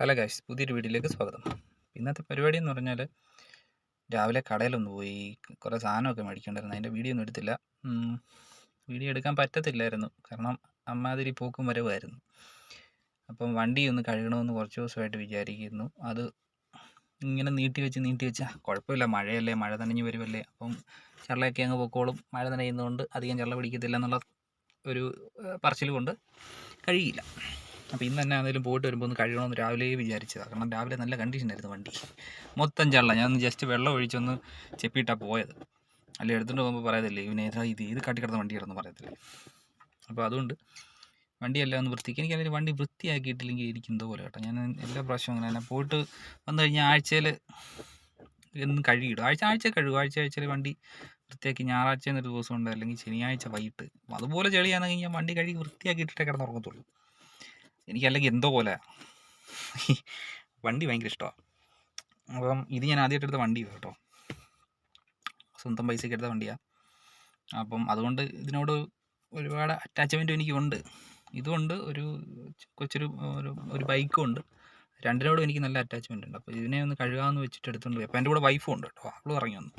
Hello guys, പുതിയൊരു വീഡിയോയിലേക്ക് സ്വാഗതം. ഇന്നത്തെ പരിപാടി എന്ന് പറഞ്ഞാൽ രാവിലെ കടയിലൊന്ന് പോയി കുറേ സാധനമൊക്കെ മേടിക്കേണ്ടായിരുന്നു. അതിൻ്റെ വീഡിയോ ഒന്നും എടുത്തില്ല. വീഡിയോ എടുക്കാൻ പറ്റത്തില്ലായിരുന്നു, കാരണം അമ്മാതിരി പോക്കും വരവായിരുന്നു. അപ്പം വണ്ടി ഒന്ന് കഴുകണമെന്ന് കുറച്ച് ദിവസമായിട്ട് വിചാരിക്കുന്നു. അത് ഇങ്ങനെ നീട്ടി വെച്ചാൽ കുഴപ്പമില്ല, മഴയല്ലേ, മഴ നനഞ്ഞ് വരുമല്ലേ, അപ്പം ചള്ളയൊക്കെ അങ്ങ് പൊക്കോളും. മഴ നനയുന്നതുകൊണ്ട് അധികം ചള്ള പിടിക്കത്തില്ല എന്നുള്ള ഒരു പറച്ചിൽ കൊണ്ട് കഴിയില്ല. അപ്പോൾ ഇന്ന് തന്നെ ആണെങ്കിലും പോയിട്ട് വരുമ്പോൾ ഒന്ന് കഴുകണമെന്ന് രാവിലെ വിചാരിച്ചതാണ്. കാരണം രാവിലെ നല്ല കണ്ടീഷനായിരുന്നു വണ്ടി, മൊത്തം ചള്ള. ഞാൻ ജസ്റ്റ് വെള്ളം ഒഴിച്ചൊന്ന് ചെപ്പിയിട്ടാണ് പോയത്. അല്ല, എടുത്തുകൊണ്ട് പോകുമ്പോൾ പറയത്തില്ലേ ഇത് കാട്ടിക്കിടന്ന വണ്ടിയാണെന്ന് പറയത്തില്ലേ. അപ്പോൾ അതുകൊണ്ട് വണ്ടിയെല്ലാം ഒന്ന് വൃത്തിക്ക്, എനിക്കല്ലെങ്കിൽ വണ്ടി വൃത്തിയാക്കിയിട്ടില്ലെങ്കിൽ എനിക്ക് എന്തോ പോലെ കേട്ടോ. ഞാൻ എല്ലാ പ്രാവശ്യവും അങ്ങനെ തന്നെ പോയിട്ട് വന്നു കഴിഞ്ഞാൽ ആഴ്ചയിൽ എന്നും കഴുകിയിടും. ആഴ്ച കഴുകും. ആഴ്ചയിൽ വണ്ടി വൃത്തിയാക്കി ഞായറാഴ്ച എന്നൊരു ദിവസമുണ്ട്, അല്ലെങ്കിൽ ശനിയാഴ്ച വൈകിട്ട്. അതുപോലെ ചെളിയാണെങ്കിൽ ഞാൻ വണ്ടി കഴുകി വൃത്തിയാക്കിയിട്ടേ കിടന്നുറങ്ങത്തുള്ളൂ. എനിക്കല്ലെങ്കിൽ എന്തോ പോലെ വണ്ടി ഭയങ്കര ഇഷ്ടമാണ്. അപ്പം ഇത് ഞാൻ ആദ്യമായിട്ട് എടുത്ത വണ്ടിയാണ് കേട്ടോ, സ്വന്തം പൈസയ്ക്ക് എടുത്ത വണ്ടിയാണ്. അപ്പം അതുകൊണ്ട് ഇതിനോട് ഒരുപാട് അറ്റാച്ച്മെൻറ്റും എനിക്കുണ്ട്. ഇതുകൊണ്ട് ഒരു ബൈക്കും ഉണ്ട്. രണ്ടിനോടും എനിക്ക് നല്ല അറ്റാച്ച്മെൻ്റ് ഉണ്ട്. അപ്പോൾ ഇതിനെ ഒന്ന് കഴുകാമെന്ന് വെച്ചിട്ട് എടുത്തുകൊണ്ട് പോയി. അപ്പോൾ എൻ്റെ കൂടെ വൈഫും ഉണ്ട് കേട്ടോ. അവളും ഇറങ്ങി വന്നു.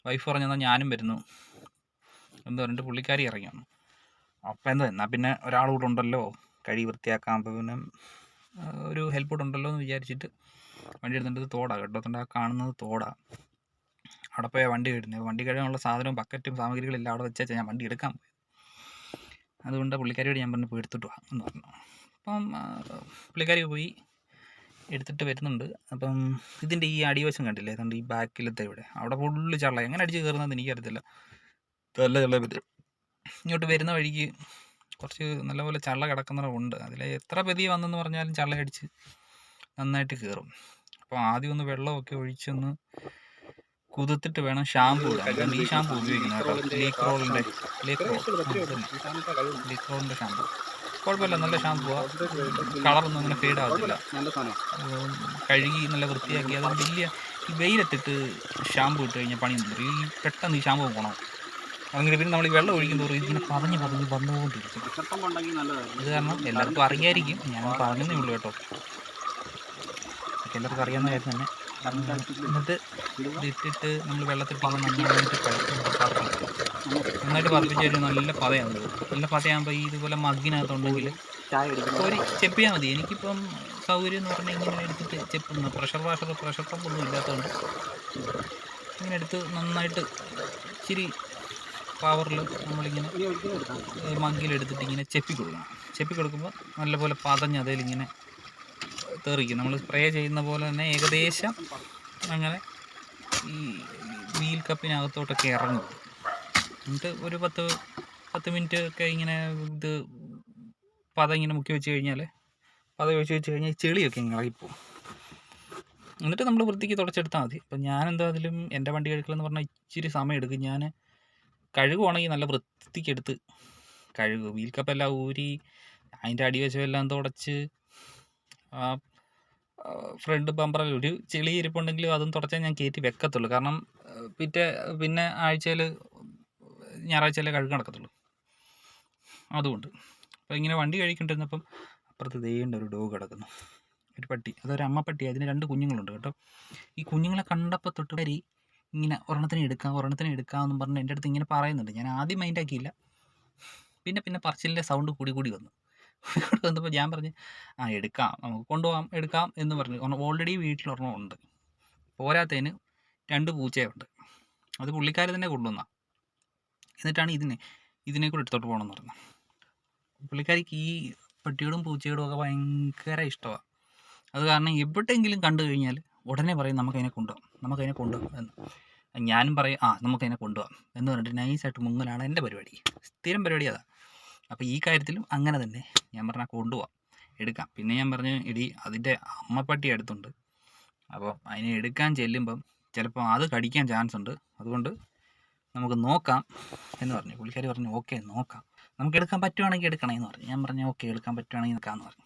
വൈഫ് പറഞ്ഞെന്നാൽ ഞാനും വരുന്നു എന്ന് പറഞ്ഞിട്ട് പുള്ളിക്കാരി ഇറങ്ങി വന്നു. അപ്പോൾ എന്നാൽ പിന്നെ ഒരാൾ കൂടെ ഉണ്ടല്ലോ, കഴുകി വൃത്തിയാക്കാം. അപ്പോൾ പിന്നെ ഒരു ഹെൽപ്പ് കൂടെ ഉണ്ടല്ലോ എന്ന് വിചാരിച്ചിട്ട് വണ്ടി എടുത്തിട്ട് തോടാണ് കേട്ടോ. ആ കാണുന്നത് തോടാണ്. അവിടെ പോയാൽ വണ്ടി കഴുകുന്നത്. വണ്ടി കഴുകാനുള്ള സാധനവും ബക്കറ്റും സാമഗ്രികളെല്ലാം അവിടെ വെച്ചാൽ ഞാൻ വണ്ടി എടുക്കാൻ പോയി. അതുകൊണ്ട് പുള്ളിക്കാരിയോട് ഞാൻ പറഞ്ഞു പോയി എടുത്തിട്ട് വാ എന്ന് പറഞ്ഞു. അപ്പം പുള്ളിക്കാരി പോയി എടുത്തിട്ട് വരുന്നുണ്ട്. അപ്പം ഇതിൻ്റെ ഈ അടിവശം കണ്ടില്ലേ, അതുകൊണ്ട് ഈ ബാക്കിലത്തെ അവിടെ ഫുള്ള് ചള്ള. എങ്ങനെ അടിച്ച് കയറുന്നത് എനിക്കറിയത്തില്ല. ചള്ള പറ്റും. ഇങ്ങോട്ട് വരുന്ന വഴിക്ക് കുറച്ച് നല്ലപോലെ ചള്ള കിടക്കുന്നതുണ്ട്. അതിൽ എത്ര പതിയെ വന്നെന്ന് പറഞ്ഞാലും ചള്ള അടിച്ച് നന്നായിട്ട് കയറും. അപ്പോൾ ആദ്യം ഒന്ന് വെള്ളമൊക്കെ ഒഴിച്ചൊന്ന് കുതിർത്തിട്ട് വേണം ഷാമ്പു ഇടാൻ. അതുകൊണ്ട് ഈ ഷാമ്പു ഉപയോഗിക്കുന്നത് കേട്ടോ, ലീക്ക് റോളിൻ്റെ ഷാമ്പു. കുഴപ്പമില്ല, നല്ല ഷാമ്പുവാണ്. കളറൊന്നും അങ്ങനെ ഫെയ്ഡ് ആകത്തില്ല. കഴുകി നല്ല വൃത്തിയാക്കി. അത് വലിയ ഈ വെയിലത്തിട്ട് ഷാമ്പു ഇട്ട് കഴിഞ്ഞാൽ പണിയൊന്നും വരും. ഈ പെട്ടെന്ന് ഈ ഷാമ്പു പോകണം. അങ്ങനെ പിന്നെ നമ്മൾ ഈ വെള്ളം ഒഴിക്കും തോറും ഇതിങ്ങനെ പതഞ്ഞ് വന്നുകൊണ്ടിരിക്കും. അത് കാരണം എല്ലാവർക്കും അറിയായിരിക്കും, ഞാൻ പറഞ്ഞതേ ഉള്ളൂ കേട്ടോ. എല്ലാവർക്കും അറിയാവുന്ന കാര്യം തന്നെ. എന്നിട്ട് ഇതിട്ടിട്ട് നമ്മൾ വെള്ളത്തിട്ട് നന്നായിട്ട് പതപ്പിച്ച് കഴിഞ്ഞാൽ നല്ല പതയാണ്. നല്ല പതയാകുമ്പോൾ ഈ ഇതുപോലെ മഗ്ഗിനകത്തുണ്ടെങ്കിൽ ഒരു ചെപ്പിയാൽ മതി. എനിക്കിപ്പം സൗകര്യം എന്ന് പറഞ്ഞാൽ ഇങ്ങനെ എടുത്തിട്ട് ചെപ്പുന്നു. പ്രഷർ പമ്പൊന്നും ഇല്ലാത്തതുകൊണ്ട് ഇങ്ങനെ എടുത്ത് നന്നായിട്ട് ഇച്ചിരി പവറിൽ നമ്മളിങ്ങനെ മഗ്ഗിലെടുത്തിട്ട് ഇങ്ങനെ ചെപ്പി കൊടുക്കുമ്പോൾ നല്ലപോലെ പതഞ്ഞ് അതിലിങ്ങനെ തെറിക്കും. നമ്മൾ സ്പ്രേ ചെയ്യുന്ന പോലെ തന്നെ ഏകദേശം അങ്ങനെ ഈ വീൽ കപ്പിനകത്തോട്ടൊക്കെ ഇറങ്ങും. എന്നിട്ട് ഒരു 10 മിനിറ്റ് ഒക്കെ ഇങ്ങനെ ഇത് ഇങ്ങനെ മുക്കി വെച്ച് കഴിഞ്ഞാൽ ചെളിയൊക്കെ ഇങ്ങനെ ഇളകിപ്പോവും. എന്നിട്ട് നമ്മൾ വൃത്തിക്ക് തുടച്ചെടുത്താൽ മതി. അപ്പം ഞാനെന്തായാലും എൻ്റെ വണ്ടി കഴുകലെന്ന് പറഞ്ഞാൽ ഇച്ചിരി സമയം എടുക്കും. ഞാൻ കഴുകുവാണെങ്കിൽ നല്ല വൃത്തിക്ക് എടുത്ത് കഴുകും. വീൽ കപ്പെല്ലാം ഊരി അതിൻ്റെ അടിവശമെല്ലാം തുടച്ച് ആ ഫ്രണ്ട് ബമ്പറിൽ ഒരു ചെളി ഇരിപ്പുണ്ടെങ്കിലും അതും തുടച്ചാൽ ഞാൻ കയറ്റി വെക്കത്തുള്ളൂ. കാരണം പിന്നെ ഞായറാഴ്ചയിലേ കഴുകി നടക്കത്തുള്ളൂ. അതുകൊണ്ട് അപ്പോൾ ഇങ്ങനെ വണ്ടി കഴിക്കൊണ്ടിരുന്നപ്പം അപ്പുറത്ത് ദേണ്ട ഒരു ഡോഗ് കിടക്കുന്നു, ഒരു പട്ടി. അതൊരു അമ്മ പട്ടി. അതിന് 2 കുഞ്ഞുങ്ങളുണ്ട് കേട്ടോ. ഈ കുഞ്ഞുങ്ങളെ കണ്ടപ്പോൾ തൊട്ട് വരി ഇങ്ങനെ ഒരെണ്ണത്തിനെ എടുക്കാമെന്നും പറഞ്ഞ് എൻ്റെ അടുത്ത് ഇങ്ങനെ പറയുന്നുണ്ട്. ഞാൻ ആദ്യം മൈൻഡാക്കിയില്ല. പിന്നെ പറച്ചിലിൻ്റെ സൗണ്ട് കൂടി വന്നപ്പോൾ ഞാൻ പറഞ്ഞു എടുക്കാം, നമുക്ക് കൊണ്ടുപോകാം, എടുക്കാം എന്ന് പറഞ്ഞു. ഓൾറെഡി വീട്ടിലൊരെണ്ണം ഉണ്ട്. പോരാത്തതിന് 2 പൂച്ചയുണ്ട്. അത് പുള്ളിക്കാർ തന്നെ കൊണ്ടുവന്നതാണ്. എന്നിട്ടാണ് ഇതിനെ കൂടെ എടുത്തോട്ട് പോകണമെന്ന് പറഞ്ഞു. പുള്ളിക്കാരിക്ക് ഈ പട്ടിയോടും പൂച്ചയോടും ഒക്കെ ഭയങ്കര ഇഷ്ടമാണ്. അത് കാരണം എവിടെയെങ്കിലും കണ്ടു കഴിഞ്ഞാൽ ഉടനെ പറയും നമുക്കതിനെ കൊണ്ടുപോകാം എന്ന്. ഞാനും പറയും നമുക്കതിനെ കൊണ്ടുപോകാം എന്ന് പറഞ്ഞിട്ട് നൈസായിട്ട് മുങ്ങലാണ് എൻ്റെ പരിപാടി. സ്ഥിരം പരിപാടി അതാണ്. അപ്പോൾ ഈ കാര്യത്തിലും അങ്ങനെ തന്നെ. ഞാൻ പറഞ്ഞാൽ കൊണ്ടുപോകാം, എടുക്കാം. പിന്നെ ഞാൻ പറഞ്ഞു അതിൻ്റെ അമ്മപ്പട്ടി അടുത്തുണ്ട്, അപ്പോൾ അതിനെ എടുക്കാൻ ചെല്ലുമ്പം ചിലപ്പോൾ അത് കടിക്കാൻ ചാൻസ് ഉണ്ട്. അതുകൊണ്ട് നമുക്ക് നോക്കാം എന്ന് പറഞ്ഞു. പുള്ളിക്കാരി പറഞ്ഞു ഓക്കെ നോക്കാം, നമുക്ക് എടുക്കാൻ പറ്റുവാണെങ്കിൽ എടുക്കണമെന്ന് പറഞ്ഞു. ഞാൻ പറഞ്ഞു ഓക്കെ, എടുക്കാൻ പറ്റുവാണെങ്കിൽ നോക്കാമെന്ന് പറഞ്ഞു.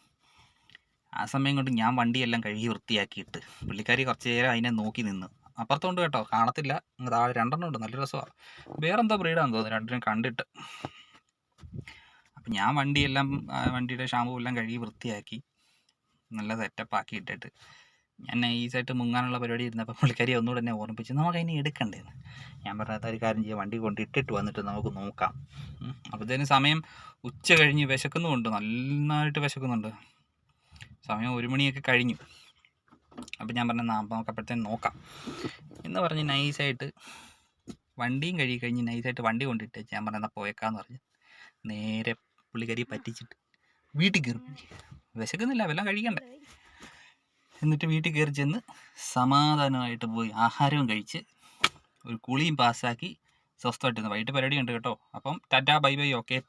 ആ സമയം കൊണ്ട് ഞാൻ വണ്ടിയെല്ലാം കഴുകി വൃത്തിയാക്കിയിട്ട് പുള്ളിക്കാരി കുറച്ച് നേരം അതിനെ നോക്കി നിന്ന്. അപ്പുറത്തോണ്ട് കേട്ടോ, കാണത്തില്ല, താഴെ 2 ഉണ്ട്. നല്ല രസമാണ്. വേറെന്തോ ബ്രീഡാണെന്ന് തോന്നുന്നു, 2 കണ്ടിട്ട്. അപ്പം ഞാൻ വണ്ടിയുടെ ഷാമ്പു എല്ലാം കഴുകി വൃത്തിയാക്കി നല്ല സെറ്റപ്പ് ആക്കി ഇട്ടിട്ട് ഞാൻ നൈസായിട്ട് മുങ്ങാനുള്ള പരിപാടി ഇരുന്നപ്പോൾ പുള്ളിക്കാരി ഒന്നുകൂടെ എന്നെ ഓർമ്മിപ്പിച്ചു നമുക്ക് അതിനെ എടുക്കണ്ടേന്ന്. ഞാൻ പറഞ്ഞത് ഒരു കാര്യം ചെയ്യാം, വണ്ടി കൊണ്ട് ഇട്ടിട്ട് വന്നിട്ട് നമുക്ക് നോക്കാം. അപ്പോഴത്തേനും സമയം ഉച്ച കഴിഞ്ഞ് വിശക്കുന്നുമുണ്ട്, നന്നായിട്ട് വിശക്കുന്നുണ്ട്. സമയം 1 മണിയൊക്കെ കഴിഞ്ഞു. അപ്പം ഞാൻ പറഞ്ഞു അപ്പം നമുക്ക് അപ്പോഴത്തേനും നോക്കാം എന്ന് പറഞ്ഞ് നൈസായിട്ട് വണ്ടിയും കഴുകി കഴിഞ്ഞ് നൈസായിട്ട് വണ്ടി കൊണ്ടിട്ട് ഞാൻ പറഞ്ഞാൽ പോയേക്കാന്ന് പറഞ്ഞ് നേരെ പുള്ളിക്കാരി പറ്റിച്ചിട്ട് വീട്ടിൽ കയറി. വിശക്കുന്നില്ല, വല്ലതും കഴിക്കണ്ടേ. എന്നിട്ട് വീട്ടിൽ കയറി ചെന്ന് സമാധാനമായിട്ട് പോയി ആഹാരവും കഴിച്ച് ഒരു കുളിയും പാസ്സാക്കി സ്വസ്ഥമായിട്ടിരുന്നു. വൈകിട്ട് പരിപാടി ഉണ്ട് കേട്ടോ. അപ്പം ടാറ്റാ ബൈ ബൈ, ഓക്കെ.